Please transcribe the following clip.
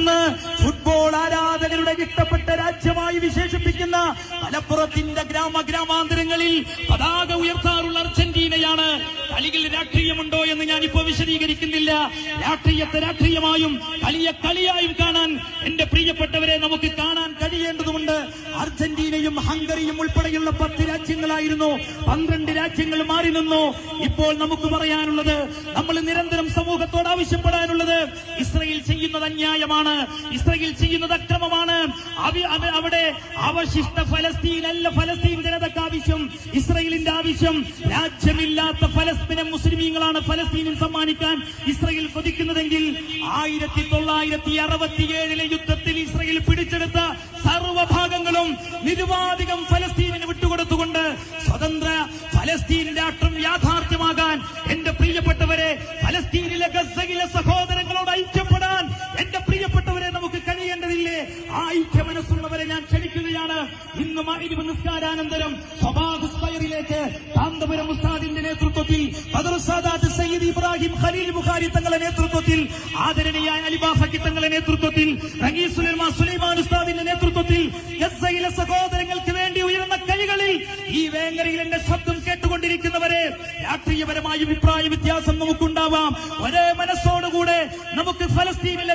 ഇന്ന് ഫുട്ബോൾ ആരാധകരുടെ ഇഷ്ടപ്പെട്ട രാജ്യമായി വിശേഷിപ്പിക്കുന്ന മലപ്പുറത്തിന്റെ ഗ്രാമാന്തരങ്ങളിൽ പതാക ഉയർത്താറുള്ള അർജന്റീനയാണ്. കളിയിൽ രാഷ്ട്രീയമുണ്ടോ എന്ന് ഞാനിപ്പോ വിശദീകരിക്കുന്നില്ല. രാഷ്ട്രീയത്തെ രാഷ്ട്രീയമായും കളിയെ കളിയായും കാണാൻ എന്റെ പ്രിയപ്പെട്ടവരെ നമുക്ക് കാണാൻ കഴിയേണ്ടതുണ്ട്. അർജന്റീനയും ഹംഗറിയും ഉൾപ്പെടെയുള്ള 10 രാജ്യങ്ങളായിരുന്നു, 12 രാജ്യങ്ങൾ മാറി നിന്നു. ഇപ്പോൾ നമുക്ക് പറയാനുള്ളത്, നമ്മൾ നിരന്തരം സമൂഹത്തോട് ആവശ്യപ്പെടാനുള്ളത്, ഇസ്രയേൽ ചെയ്യുന്നത് അന്യായമാണ്, ഇസ്രയേൽ ചെയ്യുന്നത് അക്രമമാണ്. അവിടെ അവശിഷ്ട ഫലസ്തീനല്ല ഫലസ്തീൻ ജനതക്ക് ആവശ്യം. ഇസ്രയേലിന്റെ ആവശ്യം രാജ്യമില്ലാത്ത ഫലസ്തീനെ മുസ്ലിമീങ്ങളാണ് ഫലസ്തീനിൽ സമ്മാനിക്കാൻ ഇസ്രയേൽ കൊതിക്കുന്നതെങ്കിൽ 1967 യുദ്ധത്തിൽ ഇസ്രയേൽ പിടിച്ചെടുത്ത സർവ്വഭാഗങ്ങളും നിരുപാധികം ഫലസ്തീനിന് വിട്ടുകൊടുത്തുകൊണ്ട് സ്വതന്ത്ര ഫലസ്തീൻ രാഷ്ട്രം യാഥാർത്ഥ്യമാകാൻ എന്റെ പ്രിയപ്പെട്ടവരെ, ഫലസ്തീനിലെ ഗസയിലെ സഹോദരങ്ങളോട് ഐക്യപ്പെടാൻ എന്റെ പ്രിയപ്പെട്ടവരെ നമുക്ക് കഴിയേണ്ടതില്ലേ? ആ ഐക്യ മനസ്സുള്ളവരെ ഞാൻ ക്ഷണിക്കുകയാണ്. ഇന്ന് മഗ്‌രിബ് നിസ്കാരാനന്തരം സ്വബാഹ് സ്ക്വയറിലേക്ക് കാന്തപുരം ഉസ്താദിന്റെ നേതൃത്വത്തിൽ, ബദർ സാദാത്ത് സയ്യിദ് ഇബ്രാഹിം ഖലീൽ ബുഖാരി തങ്ങളുടെ നേതൃത്വത്തിൽ, ആദരണീയായ അലിബാഫക്കി തങ്ങളുടെ നേതൃത്വത്തിൽ, റഗീസ് സുലൈമാൻ ഉസ്താദിന്റെ നേതൃത്വത്തിൽ ഗസയിലെ സഹോദരങ്ങൾക്ക് വേണ്ടി ഉയർന്ന കൈകളിൽ ഈ വേങ്ങരയിൽ എന്റെ ശബ്ദം കേട്ടുകൊണ്ടിരിക്കുന്നവരെ, രാഷ്ട്രീയപരമായ അഭിപ്രായ വ്യത്യാസം നമുക്കുണ്ടാവാം, ഒരേ മനസ്സോടുകൂടെ നമുക്ക് ഫലസ്തീനിലെ